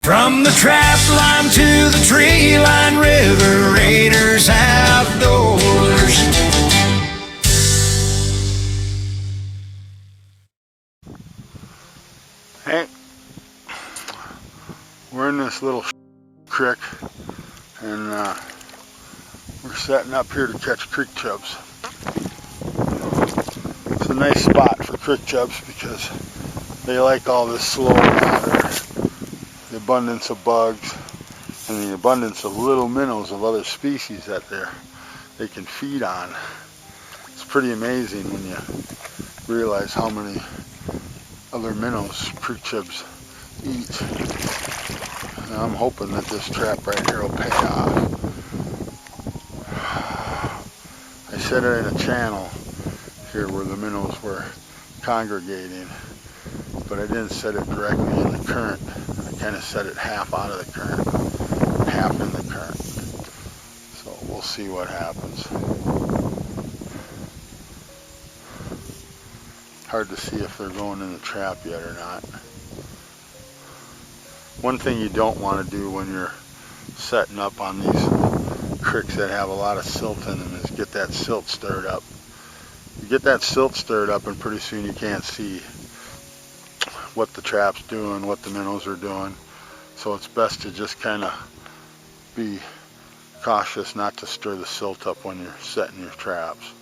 From the trap line to the tree line, River Raiders Outdoors. Hey, we're in this little creek, and we're setting up here to catch creek chubs. It's a nice spot for creek chubs because they like all this slow water, the abundance of bugs, and the abundance of little minnows of other species that they can feed on. It's pretty amazing when you realize how many other minnows creek chubs eat. And I'm hoping that this trap right here will pay off. I set it in a channel here where the minnows were congregating, but I didn't set it directly in the current. I kind of set it half out of the current, half in the current. So we'll see what happens. Hard to see if they're going in the trap yet or not. One thing you don't want to do when you're setting up on these creeks that have a lot of silt in them is get that silt stirred up. You get that silt stirred up and pretty soon you can't see what the trap's doing, what the minnows are doing. So it's best to just kind of be cautious not to stir the silt up when you're setting your traps.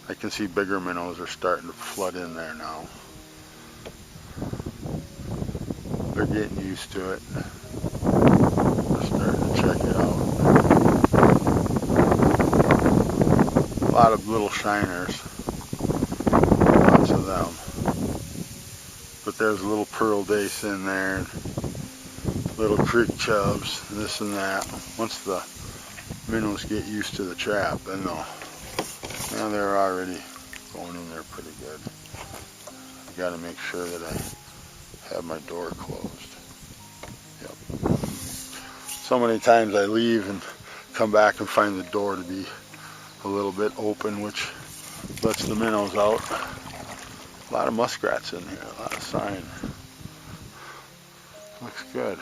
I can see bigger minnows are starting to flood in there now. They're getting used to it. They're starting to check it out. A lot of little shiners. Lots of them. But there's a little pearl dace in there, and little creek chubs, this and that. Once the minnows get used to the trap, then they're already going in there pretty good. I got to make sure that I have my door closed. Yep. So many times I leave and come back and find the door to be a little bit open, which lets the minnows out. A lot of muskrats in here, a lot of sign. Looks good.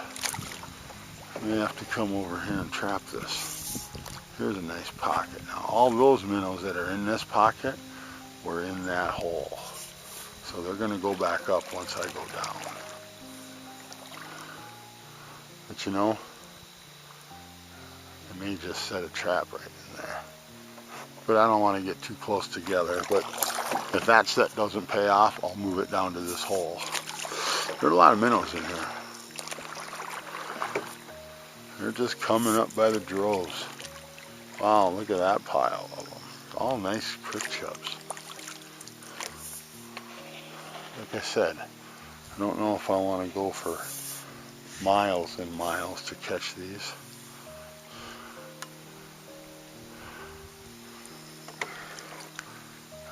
I may have to come over here and trap this. Here's a nice pocket. Now all those minnows that are in this pocket were in that hole. So they're going to go back up once I go down. But you know, I may just set a trap right in there. But I don't want to get too close together. But if that set doesn't pay off, I'll move it down to this hole. There are a lot of minnows in here. They're just coming up by the droves. Wow, look at that pile of them. All nice creek chubs. Like I said, I don't know if I want to go for miles and miles to catch these.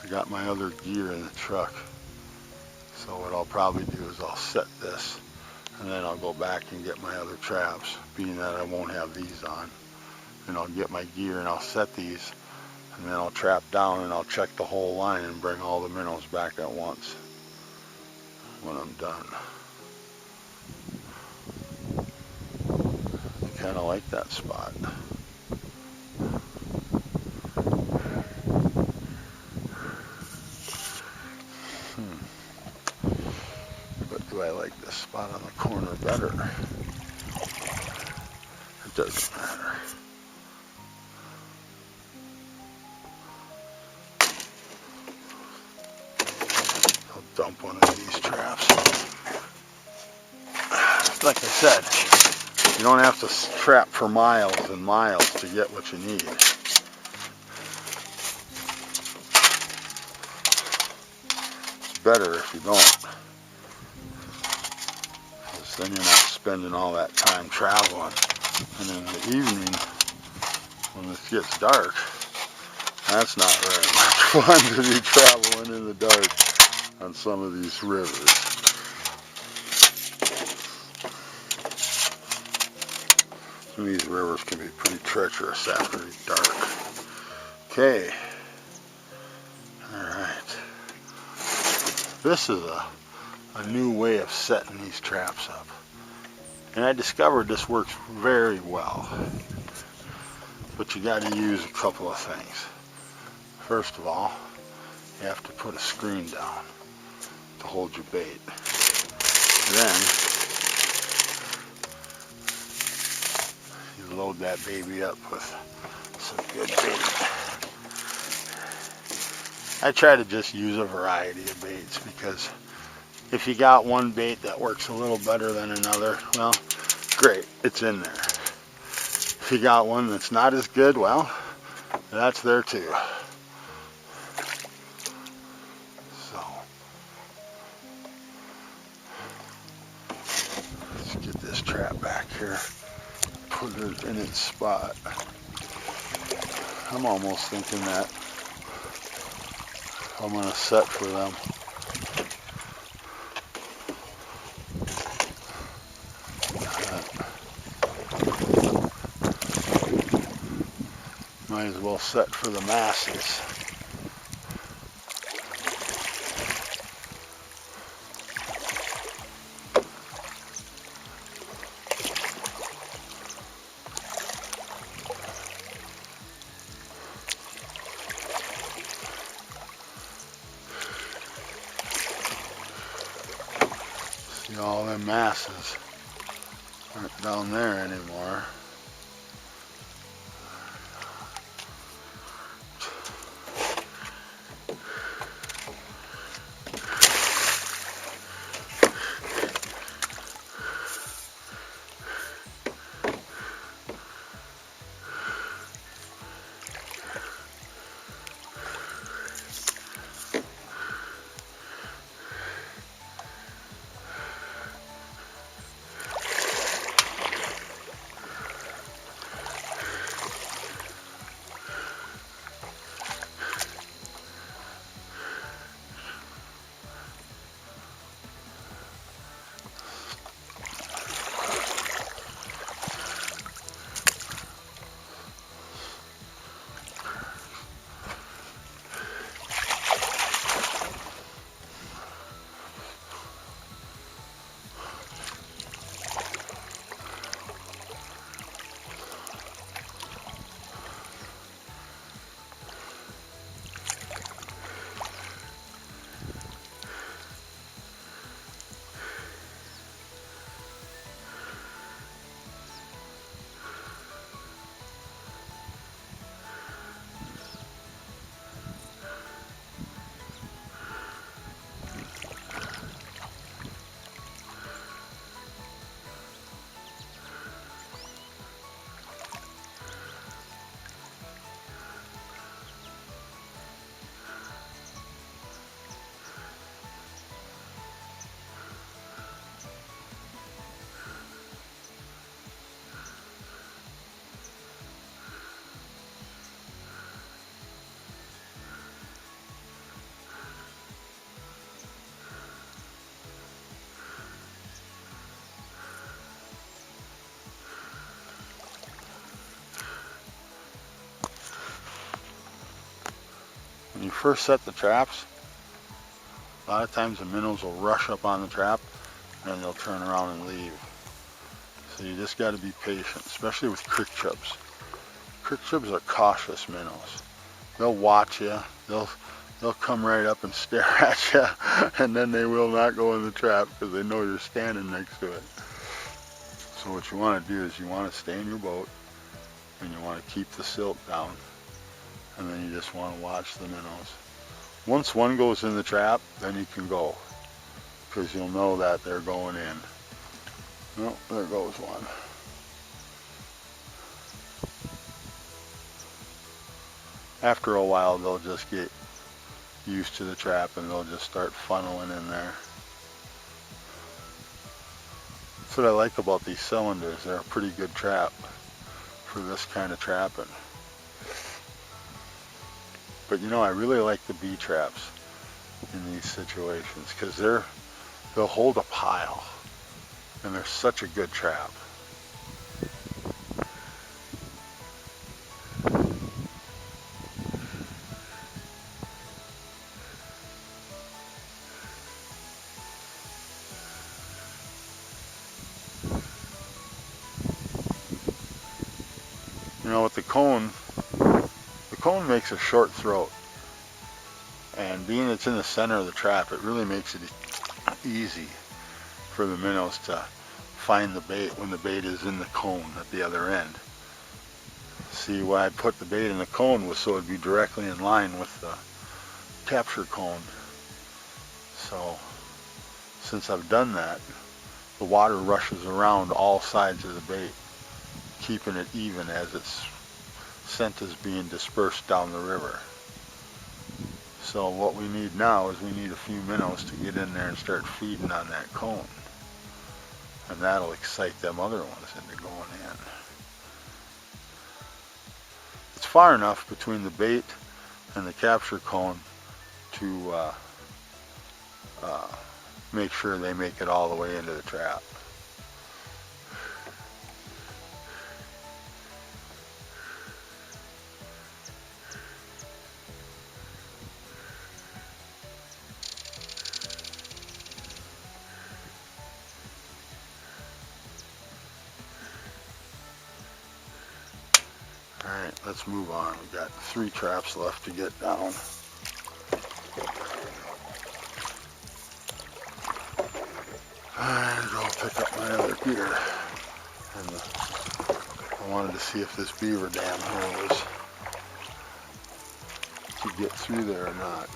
I got my other gear in the truck. So what I'll probably do is I'll set this and then I'll go back and get my other traps, being that I won't have these on. And I'll get my gear and I'll set these, and then I'll trap down and I'll check the whole line and bring all the minnows back at once when I'm done. I kind of like that spot. But do I like this spot on the corner better? It doesn't matter. I'll dump one of these traps. Like I said, you don't have to trap for miles and miles to get what you need. It's better if you don't. Because then you're not spending all that time traveling. And in the evening, when it gets dark, that's not very much fun to be traveling in the dark on some of these rivers. Some of these rivers can be pretty treacherous after it's dark. Okay. Alright. This is a new way of setting these traps up. And I discovered this works very well. But you got to use a couple of things. First of all, you have to put a screen down to hold your bait. Then you load that baby up with some good bait. I try to just use a variety of baits because if you got one bait that works a little better than another, well, great, it's in there. If you got one that's not as good, well, that's there too. So, let's get this trap back here, put it in its spot. I'm almost thinking that I'm going to set for them. Might as well set for the masses. See, all them masses aren't down there anymore. When you first set the traps, a lot of times the minnows will rush up on the trap and then they'll turn around and leave. So you just got to be patient, especially with crick chubs. Crick chubs are cautious minnows. They'll watch you, they'll come right up and stare at you, and then they will not go in the trap because they know you're standing next to it. So what you want to do is you want to stay in your boat and you want to keep the silt down. And then you just want to watch the minnows. Once one goes in the trap, then you can go, because you'll know that they're going in. Oh, there goes one. After a while, they'll just get used to the trap and they'll just start funneling in there. That's what I like about these cylinders. They're a pretty good trap for this kind of trapping. But you know, I really like the bee traps in these situations because they'll hold a pile and they're such a good trap. You know, with the cone makes a short throat. And being it's in the center of the trap, it really makes it easy for the minnows to find the bait when the bait is in the cone at the other end. See, why I put the bait in the cone was so it'd be directly in line with the capture cone. So since I've done that, the water rushes around all sides of the bait, keeping it even as its scent is being dispersed down the river. So what we need now is we need a few minnows to get in there and start feeding on that cone. And that'll excite them other ones into going in. It's far enough between the bait and the capture cone to make sure they make it all the way into the trap. Alright, let's move on. We've got 3 traps left to get down. And I'll pick up my other gear. And I wanted to see if this beaver dam here was to get through there or not.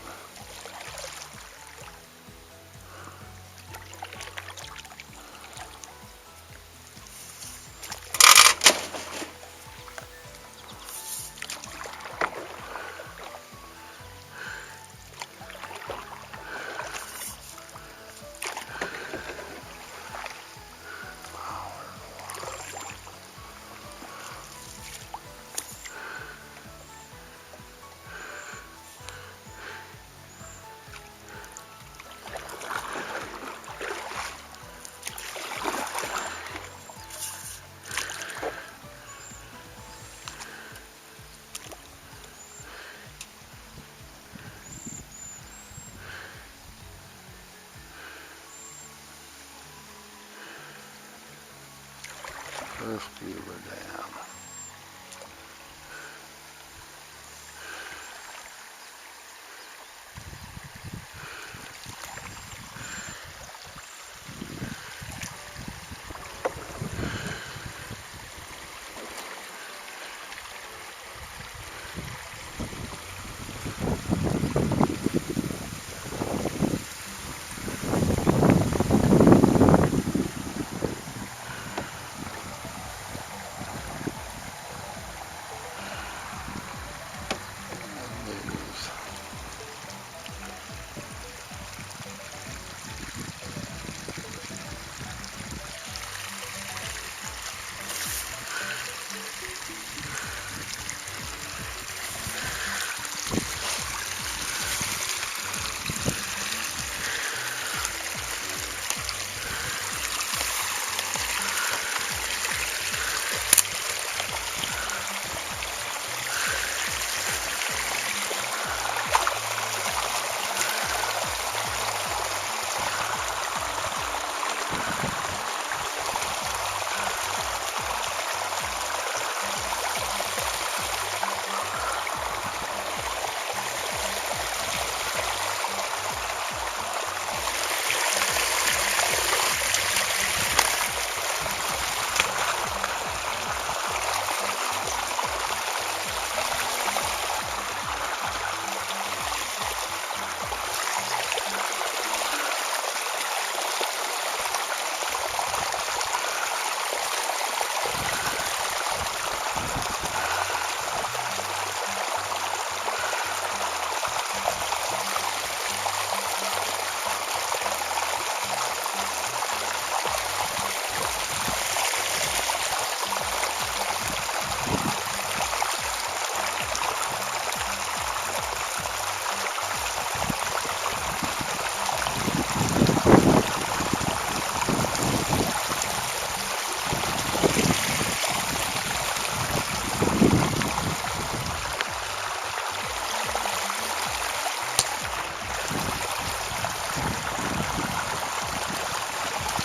First beaver dam.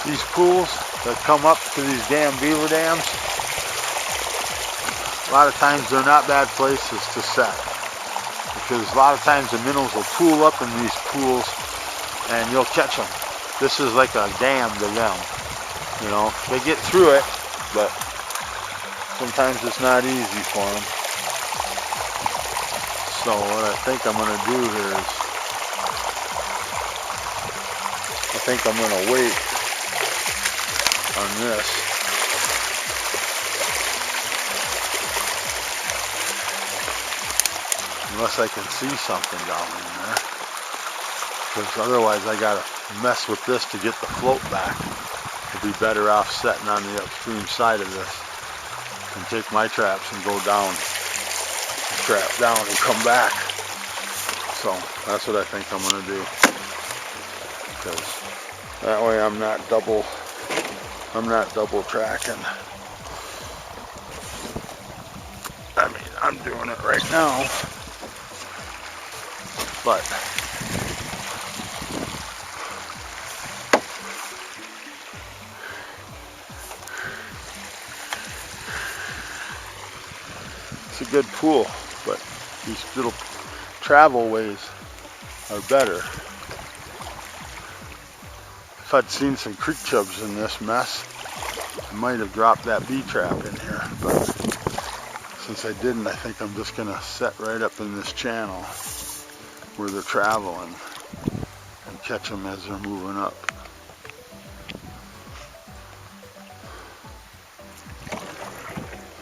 These pools that come up to these damn beaver dams, lot of times they're not bad places to set, because a lot of times the minnows will pool up in these pools and you'll catch them. This is like a dam to them. You know, they get through it, but sometimes it's not easy for them. So what I think I'm going to do here is, I think I'm going to wait on this. Unless I can see something down in there. Because otherwise I got to mess with this to get the float back. I'll be better off setting on the upstream side of this and take my traps and go down, trap down and come back. So that's what I think I'm going to do. Because that way I'm not double tracking. I mean, I'm doing it right now, but it's a good pool, but these little travel ways are better. If I'd seen some creek chubs in this mess, I might have dropped that bee trap in here, but since I didn't, I think I'm just gonna set right up in this channel where they're traveling and catch them as they're moving up.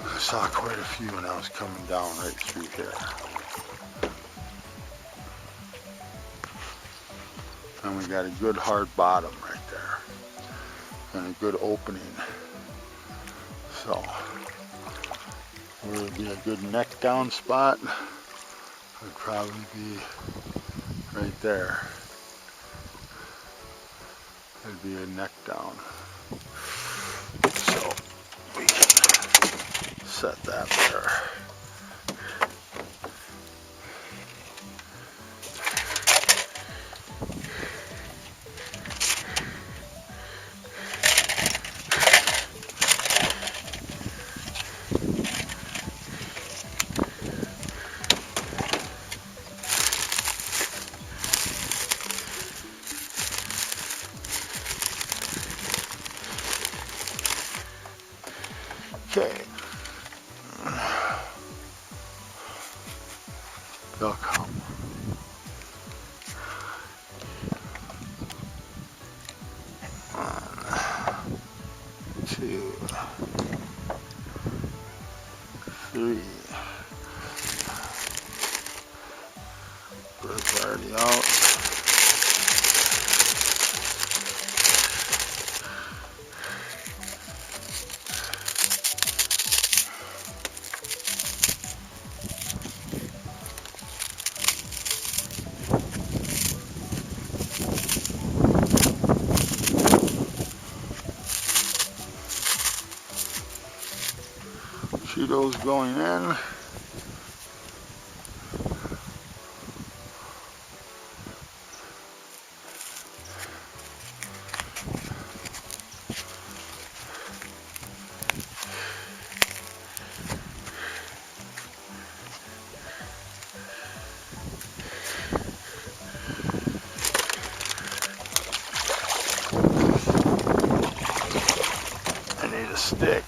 I saw quite a few when I was coming down right through here. And we got a good hard bottom right there and a good opening. So where would be a good neck down spot would probably be right there. It'd be a neck down. So we can set that there. Okay. They'll come. One, two, three. Bird's already out. Cheetos going in. I need a stick.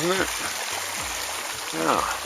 isn't it? Yeah.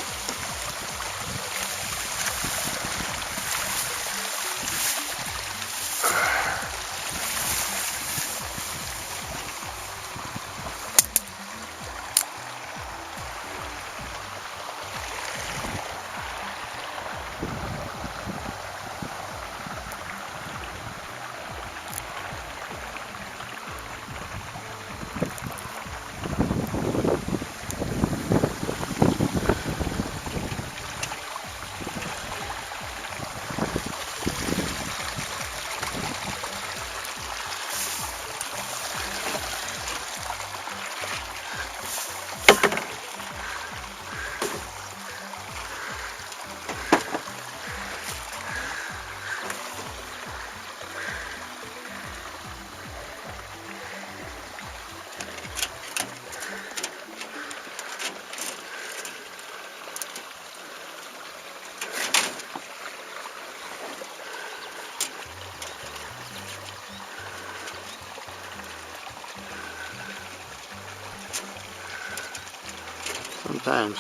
Sometimes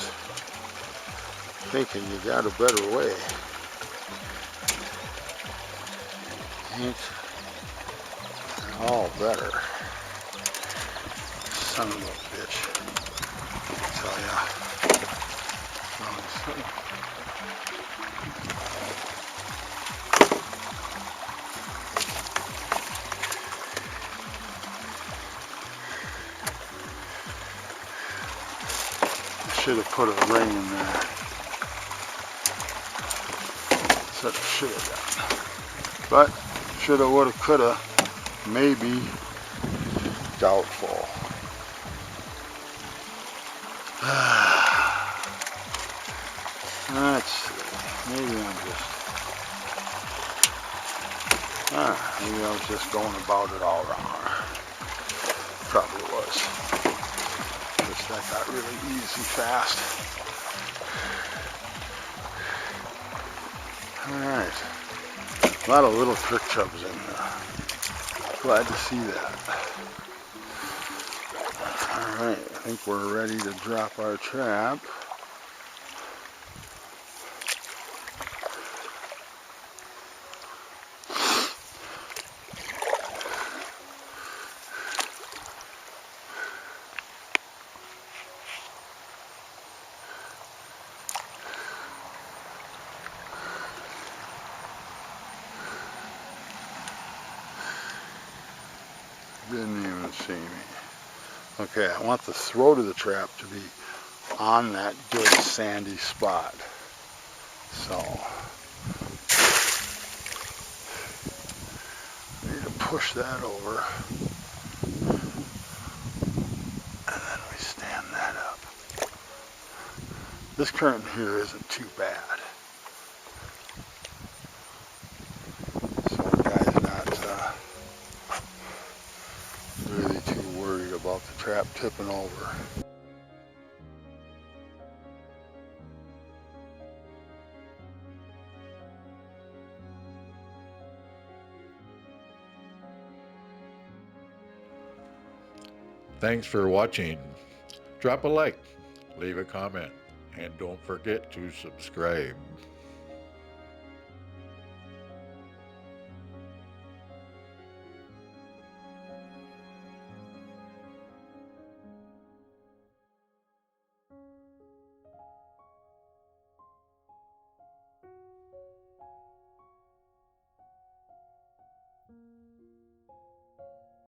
thinking you got a better way ain't at all better. Son of a bitch. I tell ya. Should have put a ring in there. That's what I should have done. But shoulda, woulda, coulda, maybe, doubtful. Let's see. Maybe I'm just. Maybe I was just going about it all wrong. Probably was. Just that got really easy fast. Alright. A lot of little trick chubs in there. Glad to see that. Alright, I think we're ready to drop our trap. Didn't even see me. Okay, I want the throat of the trap to be on that good sandy spot. So, I need to push that over. And then we stand that up. This current here isn't too bad. So the guy's not really too worried about the trap tipping over. Thanks for watching. Drop a like, leave a comment, and don't forget to subscribe.